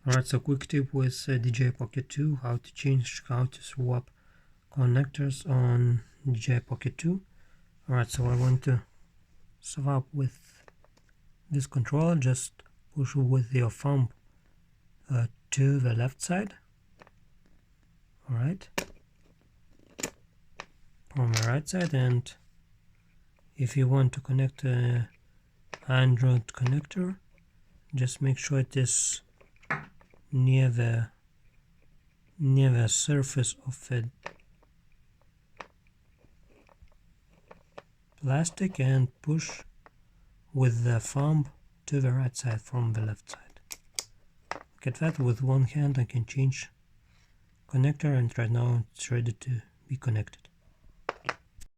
Alright, so quick tip with DJI Pocket 2, how to swap connectors on DJI Pocket 2. Alright, so I want to swap with this controller. Just push with your thumb to the left side. Alright, from the right side, and if you want to connect a Android connector, just make sure it is near the surface of the plastic and push with the thumb to the right side from the left side. Look at that, with one hand I can change connector, and right now it's ready to be connected.